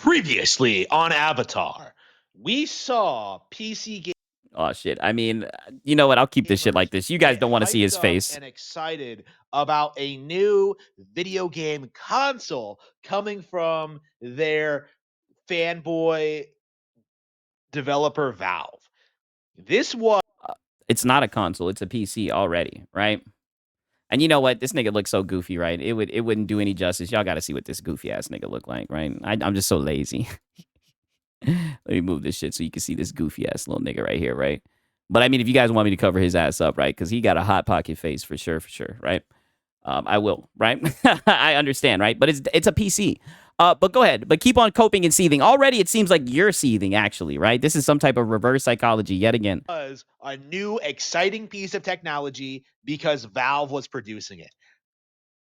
Previously on Avatar, we saw Oh shit. I mean, you know what? I'll keep this shit gamers like this. You guys get don't want to see hyped his up face. and excited about a new video game console coming from their fanboy developer Valve. This was It's not a console. It's a PC already, right? And you know what? This nigga looks so goofy, right? It wouldn't do any justice. Y'all got to see what this goofy ass nigga look like, right? I'm just so lazy. Let me move this shit so you can see this goofy ass little nigga right here, right? But I mean, if you guys want me to cover his ass up, right? Because he got a hot pocket face for sure, right? I will, right? I understand, right? But it's a PC. But go ahead. But keep on coping and seething. Already, it seems like you're seething, actually, right? This is some type of reverse psychology yet again. a new exciting piece of technology because Valve was producing it.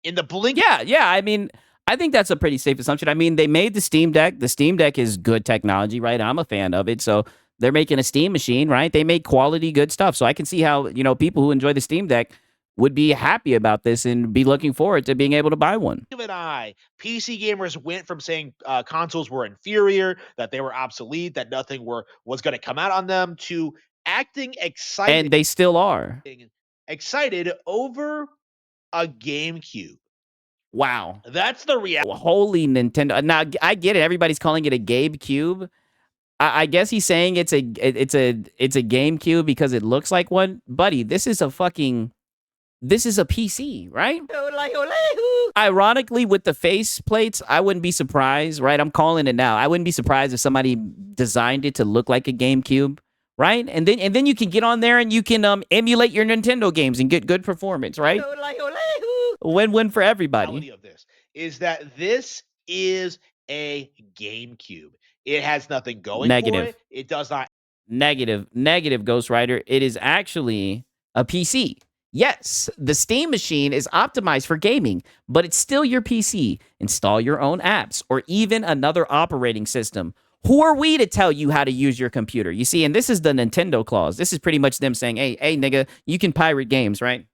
In the blink. Yeah. I mean, I think that's a pretty safe assumption. I mean, they made the Steam Deck. The Steam Deck is good technology, right? I'm a fan of it. So they're making a Steam machine, right? They make quality, good stuff. So I can see how, people who enjoy the Steam Deck would be happy about this and be looking forward to being able to buy one. PC gamers went from saying consoles were inferior, that they were obsolete, that nothing was going to come out on them, to acting excited. And they still are. Excited over a GameCube. Wow. That's the reality. Holy Nintendo. Now, I get it. Everybody's calling it a Gabe Cube. I guess he's saying it's a GameCube because it looks like one. Buddy, this is a PC, right? Ironically, with the face plates, I wouldn't be surprised, right? I'm calling it now. I wouldn't be surprised if somebody designed it to look like a GameCube, right? And then you can get on there and you can emulate your Nintendo games and get good performance, right? Win-win for everybody. The reality of this is that this is a GameCube. It has nothing going for it. It does not. Negative, Ghost Rider. It is actually a PC. Yes, the Steam machine is optimized for gaming, but it's still your PC. Install your own apps or even another operating system. Who are we to tell you how to use your computer? You see, and this is the Nintendo clause. This is pretty much them saying, hey, nigga, you can pirate games, right?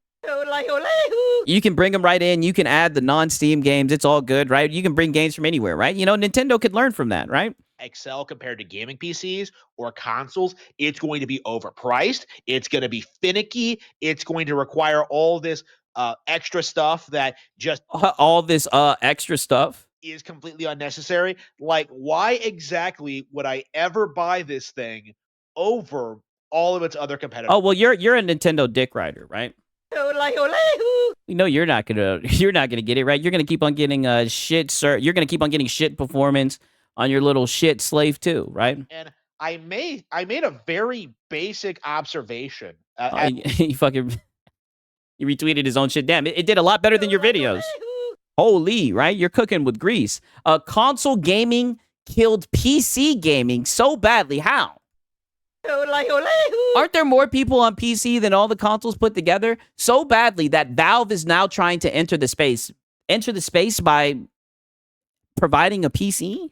You can bring them right in. You can add the non-Steam games. It's all good, right? You can bring games from anywhere, right? Nintendo could learn from that, right? Excel compared to gaming PCs or consoles. It's going to be overpriced. It's going to be finicky. It's going to require all this extra stuff that just all this extra stuff is completely unnecessary. Like, why exactly would I ever buy this thing over all of its other competitors? Oh well, you're a Nintendo dick rider, right? You know you're not gonna get it, right? You're gonna keep on getting shit, sir. You're gonna keep on getting shit performance on your little shit slave too, right? And I made a very basic observation. He retweeted his own shit. Damn, it did a lot better than your videos. Holy, right? You're cooking with grease. Console gaming killed PC gaming so badly. How? Aren't there more people on PC than all the consoles put together? So badly that Valve is now trying to enter the space by providing a PC?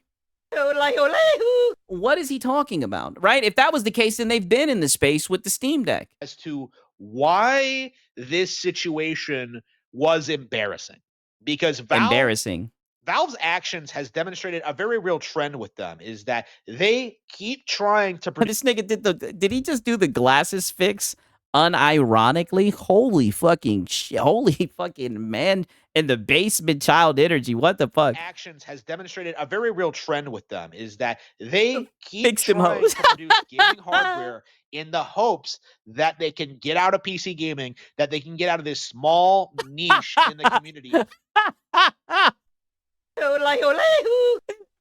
What is he talking about, right? If that was the case, then they've been in the space with the Steam Deck. As to why this situation was embarrassing. Because Valve's actions has demonstrated a very real trend with them, is that they keep trying to produce. This nigga did he just do the glasses fix unironically? Holy fucking man in the basement child energy. What the fuck? Actions has demonstrated a very real trend with them, is that they keep trying to produce gaming hardware in the hopes that they can get out of PC gaming, that they can get out of this small niche in the community.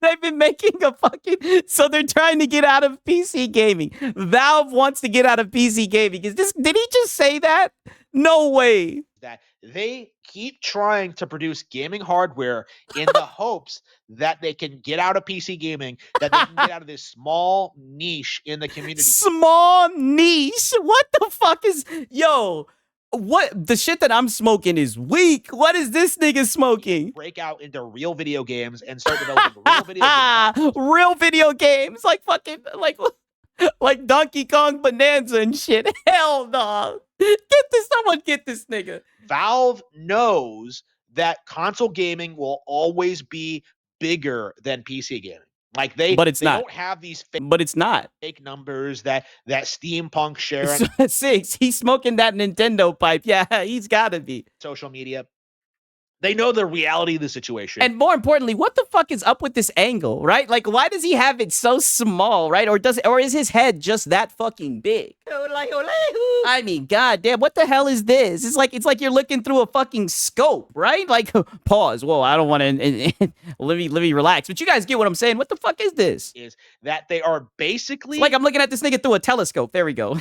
They've been making a so they're trying to get out of PC gaming. Valve wants to get out of PC gaming. Did he just say that? No way. That they keep trying to produce gaming hardware in the hopes that they can get out of PC gaming, that they can get out of this small niche in the community. Small niche? What the fuck is... Yo... What the shit that I'm smoking is weak. What is this nigga smoking? Break out into real video games and start developing real video games. Real video games, like Donkey Kong Bonanza and shit. Hell no. Someone get this nigga. Valve knows that console gaming will always be bigger than PC gaming. Like they But it's they not. don't have these But it's not. fake numbers that steampunk share on Six. He's smoking that Nintendo pipe. Yeah, he's got to be. social media. They know the reality of the situation. And more importantly, what the fuck is up with this angle, right? Like, why does he have it so small, right? Or is his head just that fucking big? I mean, goddamn, what the hell is this? It's like you're looking through a fucking scope, right? Like, pause. Whoa, I don't want to. let me relax. But you guys get what I'm saying. What the fuck is this? Is that they are It's basically like I'm looking at this nigga through a telescope. There we go.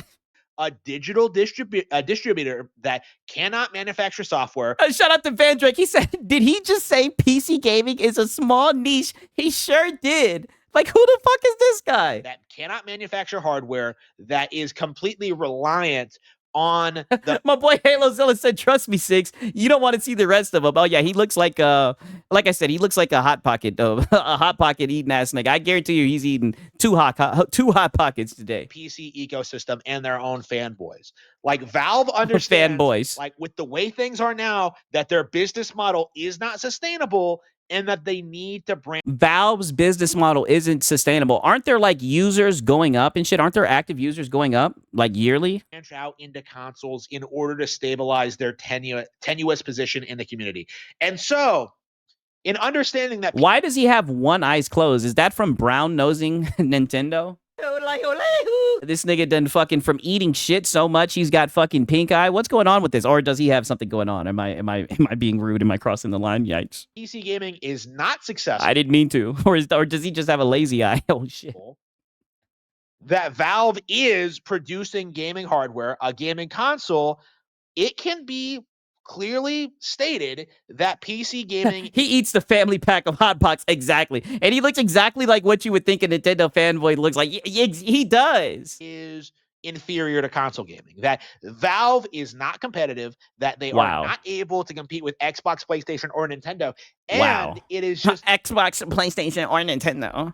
a digital distributor that cannot manufacture software. Shout out to Van Drake. He said, did he just say PC gaming is a small niche? He sure did. Like, who the fuck is this guy? That cannot manufacture hardware, that is completely reliant on the My boy Halo Zilla said, trust me, Six, you don't want to see the rest of him. Oh yeah, he looks like I said, he looks like a hot pocket, a hot pocket eating ass nigga. I guarantee you he's eating two hot pockets today. PC ecosystem and their own fanboys. Like Valve understands, Fanboys. like with the way things are now, that their business model is not sustainable and that they need to branch Valve's business model isn't sustainable. Aren't there like users going up and shit? Aren't there active users going up like yearly? out into consoles in order to stabilize their tenuous position in the community. And so, in understanding that, why does he have one eyes closed? Is that from brown nosing Nintendo? This nigga done fucking from eating shit so much he's got fucking pink eye. What's going on with this? Or does he have something going on? Am I being rude? Am I crossing the line? Yikes. PC gaming is not successful. I didn't mean to. Or does he just have a lazy eye? Oh shit. That Valve is producing gaming hardware, a gaming console. It can be clearly stated that PC gaming he eats the family pack of Hot Pockets, exactly. And he looks exactly like what you would think a Nintendo fanboy looks like. He does. Is inferior to console gaming. That Valve is not competitive, that they are not able to compete with Xbox, PlayStation, or Nintendo. And it is just Xbox, PlayStation, or Nintendo.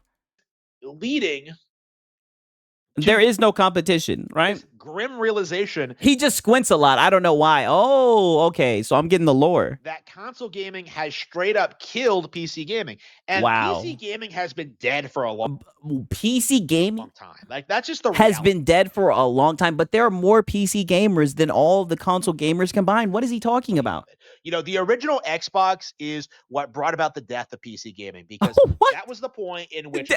Leading. There is no competition, right? This grim realization. He just squints a lot. I don't know why. Oh, okay. So I'm getting the lore. That console gaming has straight up killed PC gaming. And PC gaming has been dead for a long PC gaming time. Like, that's just the has been dead for a long time, but there are more PC gamers than all the console gamers combined. What is he talking about? You know, the original Xbox is what brought about the death of PC gaming, because that was the point in which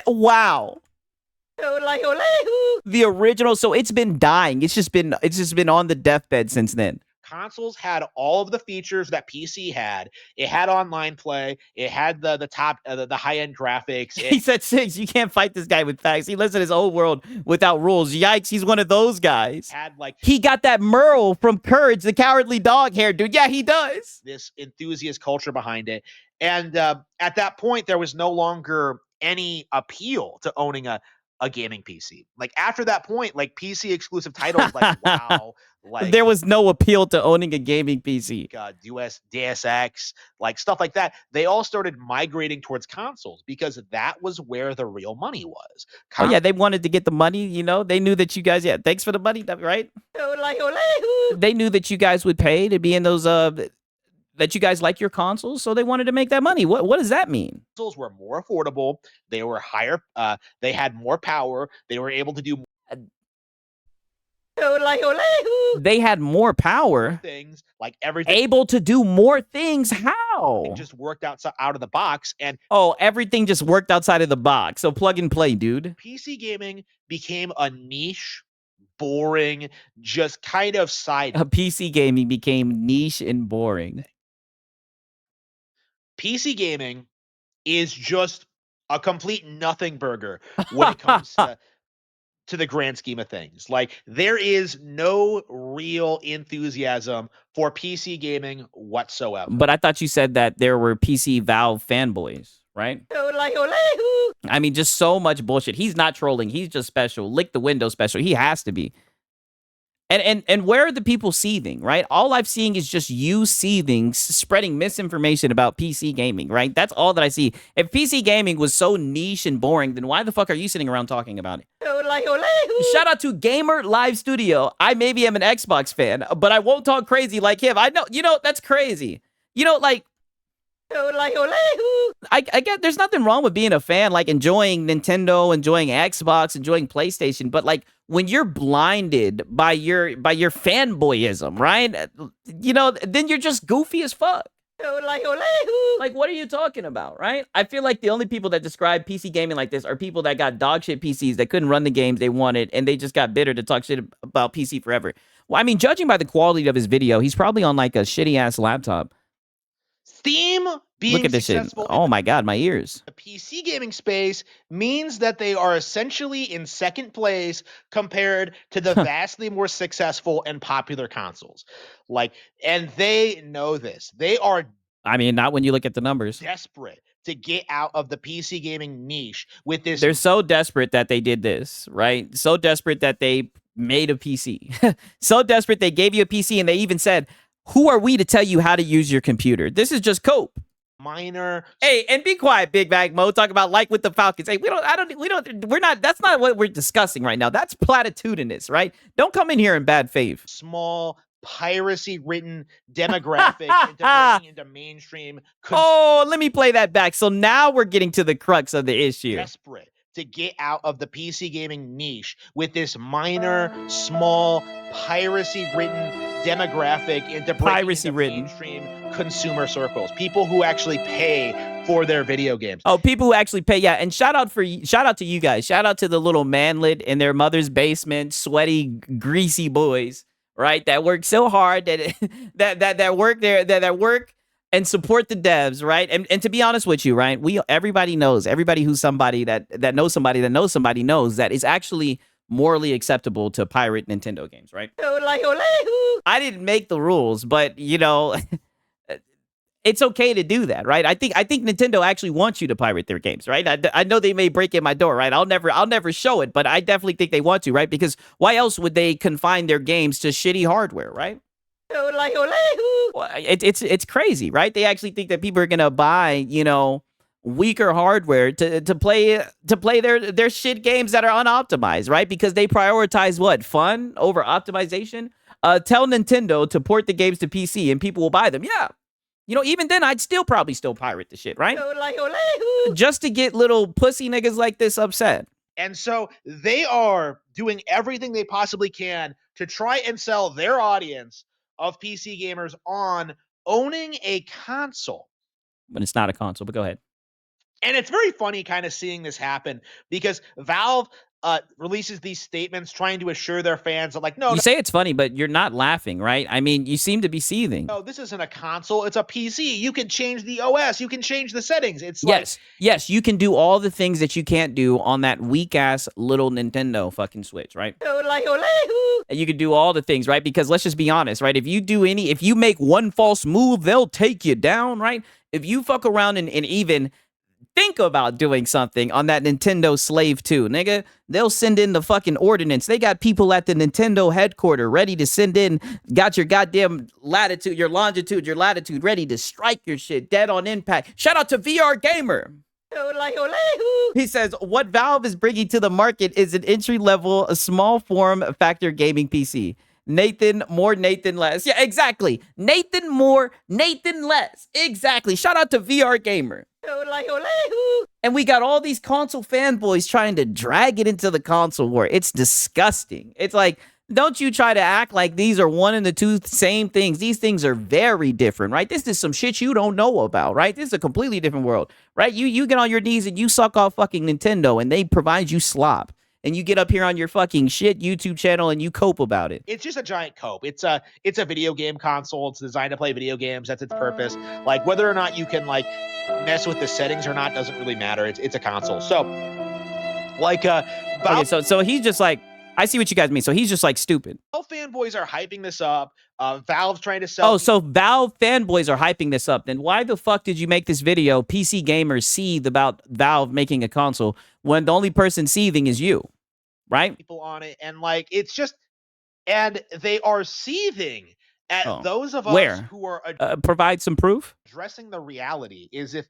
the original, so it's been dying. It's just been on the deathbed since then. Consoles had all of the features that PC had. It had online play. It had the top, the high end graphics. He said, Six, you can't fight this guy with facts. He lives in his old world without rules. Yikes, he's one of those guys. He got that Merle from Courage, the Cowardly Dog hair, dude. Yeah, he does. This enthusiast culture behind it. And at that point, there was no longer any appeal to owning a gaming PC. Like, after that point, like, PC exclusive titles like WoW, like there was no appeal to owning a gaming PC. Deus Ex, like stuff like that. They all started migrating towards consoles because that was where the real money was. Oh yeah, they wanted to get the money, you know. They knew that you guys, thanks for the money, right? They knew that you guys would pay to be in those that you guys like your consoles, so they wanted to make that money. What does that mean? Consoles were more affordable. They were higher. They had more power. They were able to do more. They had more power. Things like everything. Able to do more things. How? It just worked out of the box, and everything just worked outside of the box. So plug and play, dude. PC gaming became a niche, boring, just kind of side. PC gaming became niche and boring. PC gaming is just a complete nothing burger when it comes to the grand scheme of things. Like, there is no real enthusiasm for PC gaming whatsoever. But I thought you said that there were PC Valve fanboys, right? I mean, just so much bullshit. He's not trolling. He's just special. Lick the window special. He has to be. And where are the people seething, right? All I've seen is just you seething, spreading misinformation about PC gaming, right? That's all that I see. If PC gaming was so niche and boring, then why the fuck are you sitting around talking about it? Shout out to Gamer Live Studio. I maybe am an Xbox fan, but I won't talk crazy like him. I know, that's crazy. Like, I get there's nothing wrong with being a fan, like enjoying Nintendo, enjoying Xbox, enjoying PlayStation, but like when you're blinded by your fanboyism, right? You know, then you're just goofy as fuck. Like, what are you talking about, right? I feel like the only people that describe PC gaming like this are people that got dog shit PCs that couldn't run the games they wanted, and they just got bitter to talk shit about PC forever. Well, I mean, judging by the quality of his video, he's probably on like a shitty ass laptop. Steam Look being at this shit. successful in Oh my god, my ears. the PC gaming space means that they are essentially in second place compared to the vastly more successful and popular consoles. Like, and they know this. They are I mean, not when you look at the numbers. desperate to get out of the PC gaming niche with this. They're so desperate that they did this, right? So desperate that they made a PC. So desperate they gave you a PC and they even said, "Who are we to tell you how to use your computer? This is just COPE." Minor. Hey, and be quiet, Big Bag Mo. Talk about like with the Falcons. Hey, we're not, that's not what we're discussing right now. That's platitudinous, right? Don't come in here in bad faith. Small piracy written demographic into breaking into mainstream. Oh, let me play that back. So now we're getting to the crux of the issue. Desperate to get out of the PC gaming niche with this minor, small, piracy-ridden demographic into breaking into mainstream consumer circles. People who actually pay for their video games. Oh, people who actually pay, yeah. And shout out to you guys. Shout out to the little manlet in their mother's basement, sweaty, greasy boys, right? That work so hard that that work there that work and support the devs, right? And to be honest with you, right? Everybody knows, everybody who's somebody that knows somebody that knows somebody knows that it's actually morally acceptable to pirate Nintendo games, right? I didn't make the rules, but you know, it's okay to do that, right? I think Nintendo actually wants you to pirate their games, right? I know they may break in my door, right? I'll never show it, but I definitely think they want to, right? Because why else would they confine their games to shitty hardware, right? Well, it's crazy, right? They actually think that people are gonna buy, you know, weaker hardware to play their shit games that are unoptimized, right? Because they prioritize what, fun over optimization. Tell Nintendo to port the games to PC and people will buy them. Yeah, you know, even then I'd probably still pirate the shit, right? Just to get little pussy niggas like this upset. And so they are doing everything they possibly can to try and sell their audience of PC gamers on owning a console. But it's not a console, but go ahead. And it's very funny kind of seeing this happen because Valve releases these statements trying to assure their fans that, like, no, you say it's funny, but you're not laughing, right? I mean, you seem to be seething. No, this isn't a console. It's a PC. You can change the OS. You can change the settings. It's yes, you can do all the things that you can't do on that weak ass little Nintendo fucking Switch, right? And you can do all the things, right? Because let's just be honest, right? If you make one false move, they'll take you down, right? If you fuck around and even think about doing something on that Nintendo Slave 2, nigga, they'll send in the fucking ordinance. They got people at the Nintendo headquarters ready to send in, got your goddamn latitude, your longitude, your latitude, ready to strike your shit dead on impact. Shout out to VR Gamer. He says, what Valve is bringing to the market is an entry-level, a small form factor gaming PC. Nathan more, Nathan less. Yeah, exactly. Nathan more, Nathan less. Exactly. Shout out to VR Gamer. And we got all these console fanboys trying to drag it into the console war. It's disgusting. It's like, don't you try to act like these are one and the two same things. These things are very different, right? This is some shit you don't know about, right? This is a completely different world, right? You get on your knees and you suck off fucking Nintendo and they provide you slop. And you get up here on your fucking shit YouTube channel and you cope about it. It's just a giant cope. It's a video game console. It's designed to play video games. That's its purpose. Like, whether or not you can like mess with the settings or not doesn't really matter. It's a console. So like okay, so he's just like, I see what you guys mean. So he's just like stupid. All fanboys are hyping this up. Valve's trying to sell. Oh, so Valve fanboys are hyping this up. Then why the fuck did you make this video? PC gamers seethe about Valve making a console when the only person seething is you, right? People on it, and like it's just, and they are seething at those of us who are provide some proof. Addressing the reality is if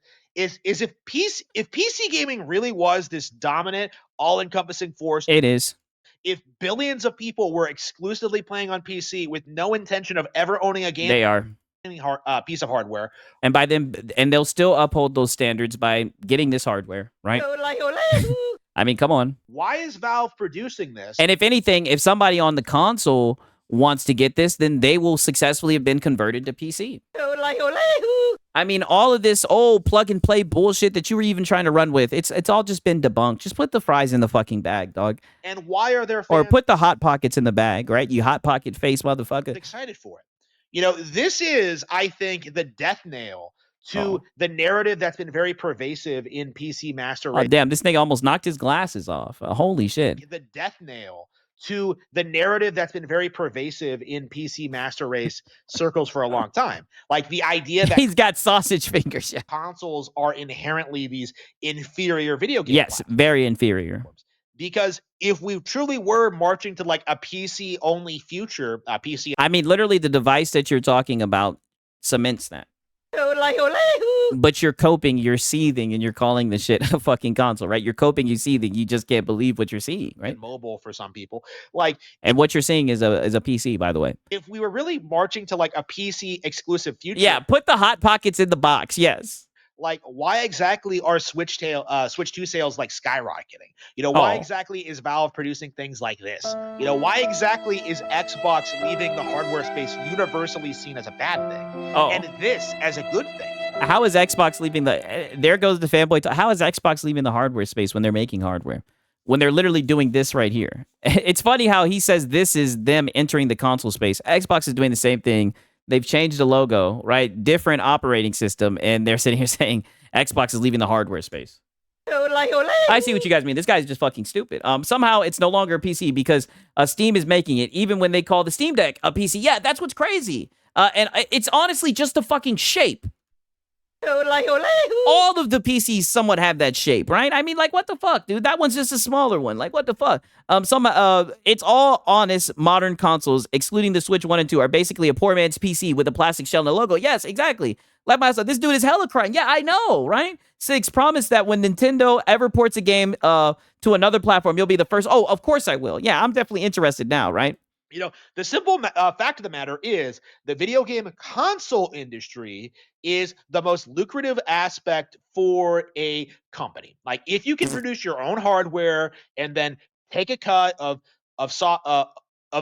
PC gaming really was this dominant, all-encompassing force. It is. If billions of people were exclusively playing on PC with no intention of ever owning a game, they are. piece of hardware. And by them, and they'll still uphold those standards by getting this hardware, right? I mean, come on. Why is Valve producing this? And if anything, if somebody on the console wants to get this, then they will successfully have been converted to PC. I mean, all of this old plug and play bullshit that you were even trying to run with, it's all just been debunked. Just put the fries in the fucking bag, dog. And why are there fans or put the hot pockets in the bag, right? You hot pocket face motherfucker. Excited for it. You know, this is, I think, the death nail to the narrative that's been very pervasive in PC Master Race. Oh, damn, this nigga almost knocked his glasses off. Holy shit. The death nail to the narrative that's been very pervasive in PC Master Race circles for a long time. Like the idea that he's got sausage fingers. Yeah. Consoles are inherently these inferior video games. Yes, very inferior. Because if we truly were marching to like a PC only future, PC. I mean, literally the device that you're talking about cements that. But you're coping, you're seething, and you're calling the shit a fucking console, right? You're coping, you're seething. You just can't believe what you're seeing, right? And mobile for some people, like, and what you're seeing is a PC, by the way. If we were really marching to like a PC exclusive future, yeah, put the hot pockets in the box. Yes. Like, why exactly are Switch 2 sales like skyrocketing? You know, why exactly is Valve producing things like this? You know, why exactly is Xbox leaving the hardware space universally seen as a bad thing? And this as a good thing? How is Xbox leaving the... There goes the fanboy. How is Xbox leaving the hardware space when they're making hardware? When they're literally doing this right here. It's funny how he says this is them entering the console space. Xbox is doing the same thing. They've changed the logo, right? Different operating system, and they're sitting here saying Xbox is leaving the hardware space. I see what you guys mean. This guy's just fucking stupid. Somehow it's no longer a PC because Steam is making it, even when they call the Steam Deck a PC. Yeah, that's what's crazy. And it's honestly just the fucking shape. All of the PCs somewhat have that shape, right? I mean, like, what the fuck, dude? That one's just a smaller one. Like, what the fuck? It's all honest modern consoles, excluding the Switch 1 and 2, are basically a poor man's PC with a plastic shell and a logo. Yes, exactly. Like myself, this dude is hella crying. Yeah, I know, right? Six promised that when Nintendo ever ports a game to another platform, you'll be the first. Oh, of course I will. Yeah, I'm definitely interested now, right? You know, the simple fact of the matter is the video game console industry is the most lucrative aspect for a company. Like, if you can produce your own hardware and then take a cut of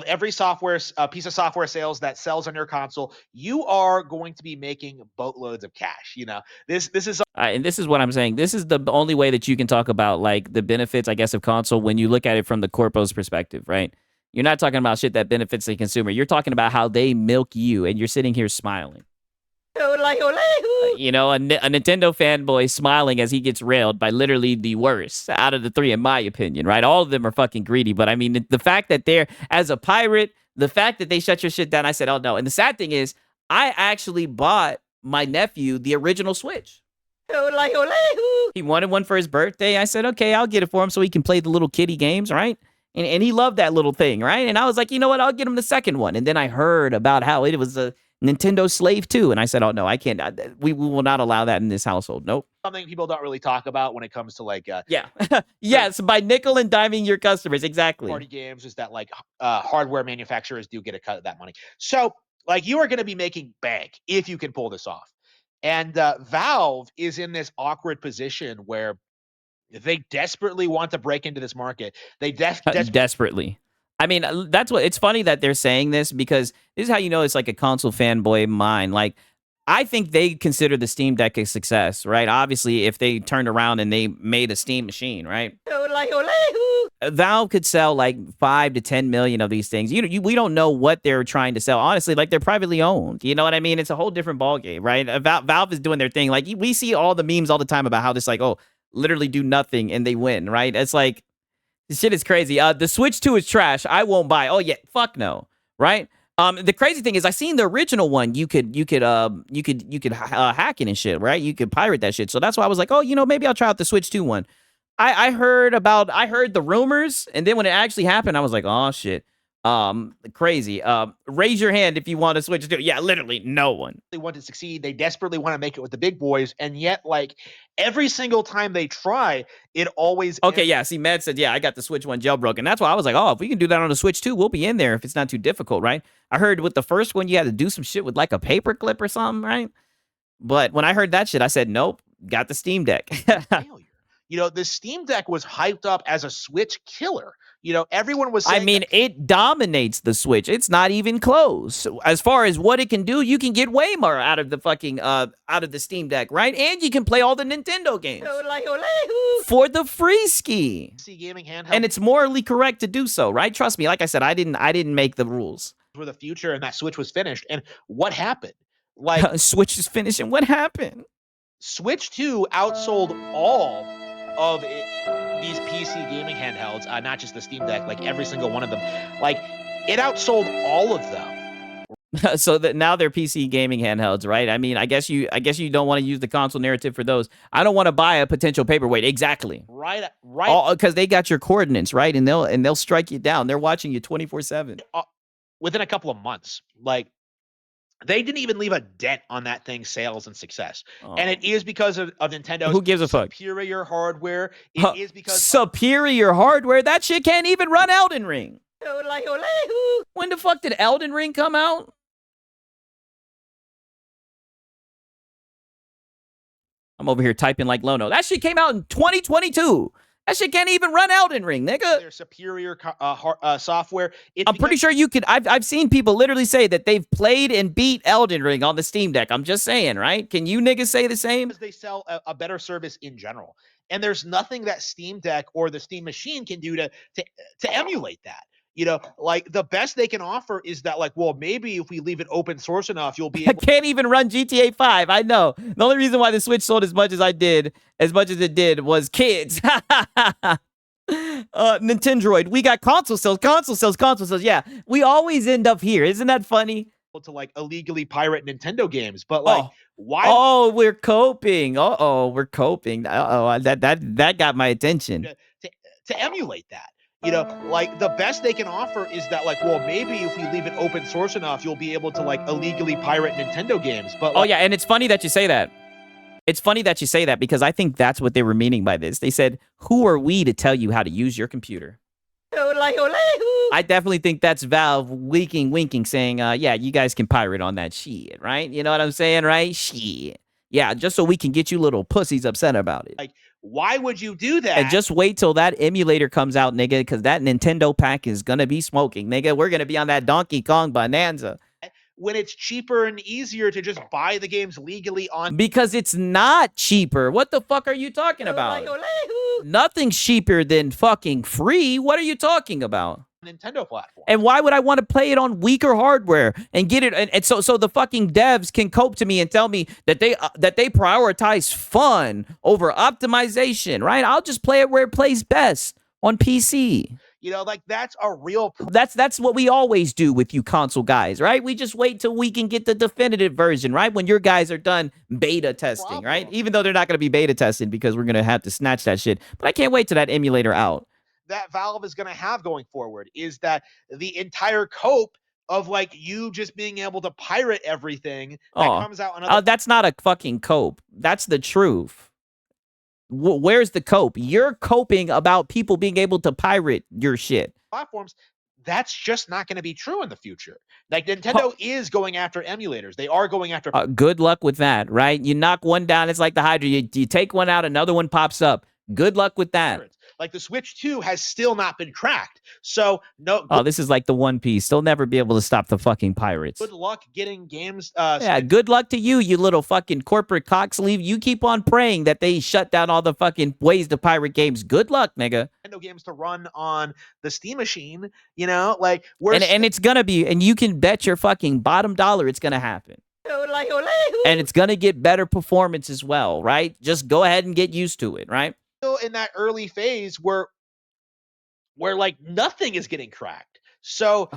every software piece of software sales that sells on your console, you are going to be making boatloads of cash. You know, this is and this is what I'm saying. This is the only way that you can talk about like the benefits, I guess, of console when you look at it from the corpo's perspective, right? You're not talking about shit that benefits the consumer. You're talking about how they milk you, and you're sitting here smiling. You know, a Nintendo fanboy smiling as he gets railed by literally the worst out of the three, in my opinion, right? All of them are fucking greedy, but I mean, the fact that they're, as a pirate, the fact that they shut your shit down, I said, oh no. And the sad thing is, I actually bought my nephew the original Switch. He wanted one for his birthday. I said, okay, I'll get it for him so he can play the little kiddie games, right? And he loved that little thing, right? And I was like, you know what? I'll get him the second one. And then I heard about how it was a Nintendo slave too. And I said, oh, no, I can't. We will not allow that in this household. Nope. Something people don't really talk about when it comes to like... yeah. Yes, by nickel and diming your customers. Exactly. Party games is that like hardware manufacturers do get a cut of that money. So like you are going to be making bank if you can pull this off. And Valve is in this awkward position where they desperately want to break into this market. They desperately. I mean, that's what it's funny that they're saying this because this is how you know it's like a console fanboy mind. Like, I think they consider the Steam Deck a success, right? Obviously, if they turned around and they made a Steam machine, right? Valve could sell like 5 to 10 million of these things. We don't know what they're trying to sell. Honestly, like they're privately owned. You know what I mean? It's a whole different ballgame, right? Valve is doing their thing. Like we see all the memes all the time about how this like, oh, literally do nothing and they win, right? It's like, this shit is crazy. The Switch 2 is trash. I won't buy. Oh yeah, fuck no, right? The crazy thing is, I seen the original one. You could hack it and shit, right? You could pirate that shit. So that's why I was like, oh, you know, maybe I'll try out the Switch 2 one. I heard the rumors, and then when it actually happened, I was like, oh shit. Crazy. Raise your hand if you want to switch to. Yeah, literally no one. They want to succeed. They desperately want to make it with the big boys, and yet, like, every single time they try, it always Okay, yeah. See, Med said, yeah, I got the Switch 1 jailbroken. That's why I was like, oh, if we can do that on the Switch 2, we'll be in there if it's not too difficult, right? I heard with the first one, you had to do some shit with like a paper clip or something, right? But when I heard that shit, I said, nope, got the Steam Deck. failure. You know, the Steam Deck was hyped up as a Switch killer. You know, everyone was saying, I mean, it dominates the Switch. It's not even close. As far as what it can do, you can get way more out of the fucking out of the Steam Deck, right? And you can play all the Nintendo games for the free ski. PC gaming handheld, and it's morally correct to do so, right? Trust me. Like I said, I didn't make the rules. were the future, and that Switch was finished. And what happened? Like, Switch is finished, and what happened? Switch 2 outsold all of these PC gaming handhelds, not just the Steam Deck, like every single one of them. Like, it outsold all of them. So that now they're PC gaming handhelds, right? I mean, I guess you don't want to use the console narrative for those. I don't want to buy a potential paperweight. Exactly. Right. Because they got your coordinates, right? And they'll strike you down. They're watching you 24/7. Within a couple of months, like, they didn't even leave a dent on that thing's sales and success. And it is because of Nintendo's Who gives a fuck? Superior hardware. It is because superior hardware. That shit can't even run Elden Ring. When the fuck did Elden Ring come out? I'm over here typing like Lono. That shit came out in 2022. That shit can't even run Elden Ring, nigga. Their superior software. I'm pretty sure you could. I've seen people literally say that they've played and beat Elden Ring on the Steam Deck. I'm just saying, right? Can you niggas say the same? Because they sell a better service in general, and there's nothing that Steam Deck or the Steam Machine can do to emulate that. You know, like, the best they can offer is that, like, well, maybe if we leave it open source enough, you'll be able. I can't even run GTA 5. I know. The only reason why the Switch sold as much as it did, was kids. Nintendroid. We got console sales. Yeah, we always end up here. Isn't that funny? To, like, illegally pirate Nintendo games, but, like, why? Oh, we're coping. We're coping. That got my attention. To emulate that. You know, like, the best they can offer is that, like, well, maybe if we leave it open source enough, you'll be able to, like, illegally pirate Nintendo games. But, like, yeah, and it's funny that you say that. It's funny that you say that because I think that's what they were meaning by this. They said, who are we to tell you how to use your computer? I definitely think that's Valve winking, saying, yeah, you guys can pirate on that shit, right? You know what I'm saying, right? Shit. Yeah, just so we can get you little pussies upset about it. Like, why would you do that? And just wait till that emulator comes out, nigga, because that Nintendo pack is going to be smoking, nigga. We're going to be on that Donkey Kong bonanza. When it's cheaper and easier to just buy the games legally on. Because it's not cheaper. What the fuck are you talking about? Nothing's cheaper than fucking free. What are you talking about? Nintendo platform. And why would I want to play it on weaker hardware and get it? And so the fucking devs can cope to me and tell me that they prioritize fun over optimization, right? I'll just play it where it plays best on PC. You know, like, that's a real. That's what we always do with you console guys, right? We just wait till we can get the definitive version, right? When your guys are done beta testing, right? Even though they're not going to be beta testing because we're going to have to snatch that shit. But I can't wait till that emulator out. That Valve is going to have going forward is that the entire cope of, like, you just being able to pirate everything that comes out. That's not a fucking cope. That's the truth. Where's the cope? You're coping about people being able to pirate your shit. Platforms. That's just not going to be true in the future. Like, Nintendo is going after emulators. They are going after. Good luck with that, right? You knock one down, it's like the Hydra. You take one out, another one pops up. Good luck with that. Like, the Switch 2 has still not been cracked. So, no. This is like the One Piece. They'll never be able to stop the fucking pirates. Good luck getting games. Good luck to you, you little fucking corporate cocksleeve. You keep on praying that they shut down all the fucking ways to pirate games. Good luck, nigga. Nintendo games to run on the Steam Machine, you know? Like, and it's gonna be, and you can bet your fucking bottom dollar it's gonna happen. And it's gonna get better performance as well, right? Just go ahead and get used to it, right? Still in that early phase where like nothing is getting cracked. So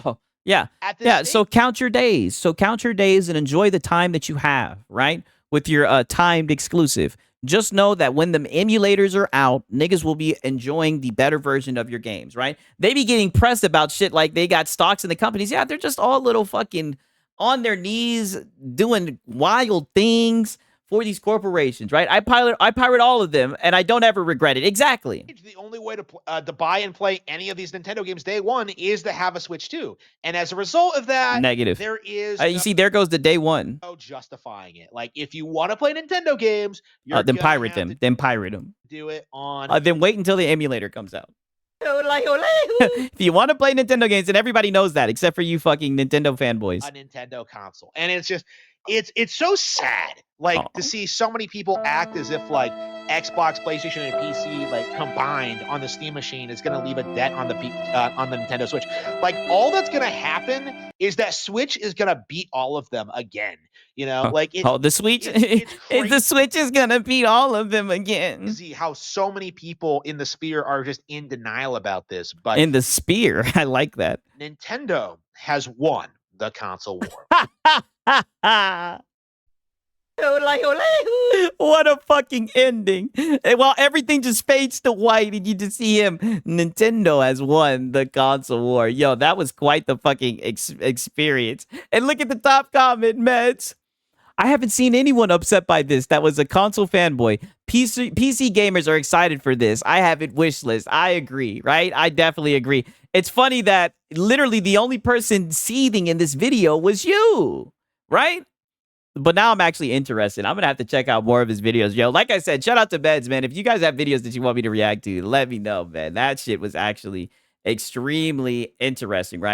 so count your days. So count your days and enjoy the time that you have, right? with your timed exclusive. Just know that when the emulators are out, niggas will be enjoying the better version of your games, right? They be getting pressed about shit like they got stocks in the companies. Yeah, they're just all little fucking on their knees doing wild things for these corporations, right? I pirate all of them, and I don't ever regret it. Exactly. The only way to buy and play any of these Nintendo games day one is to have a Switch 2. And as a result of that, Negative. there is You see, there goes the day one. no justifying it. Like, if you want to play Nintendo games, you're then gonna pirate have them. to Then pirate them. do it on. Then wait until the emulator comes out. If you want to play Nintendo games, and everybody knows that, except for you fucking Nintendo fanboys. A Nintendo console. And it's just, it's so sad, like, to see so many people act as if, like, Xbox, PlayStation, and PC, like, combined on the Steam machine is going to leave a debt on the Nintendo Switch. Like, all that's going to happen is that Switch is going to beat all of them again. You know, like, the Switch, the Switch is going to beat all of them again. See how so many people in the sphere are just in denial about this. But in the sphere, I like that. Nintendo has won the console war. What a fucking ending. While everything just fades to white and you just see him, Nintendo has won the console war. Yo, that was quite the fucking experience. And look at the top comment, Meds. I haven't seen anyone upset by this that was a console fanboy. PC gamers are excited for this. I have it wish list. I agree, right? I definitely agree. It's funny that literally the only person seething in this video was you, right? But now I'm actually interested. I'm going to have to check out more of his videos. Yo, like I said, shout out to Beds, man. If you guys have videos that you want me to react to, let me know, man. That shit was actually extremely interesting, right?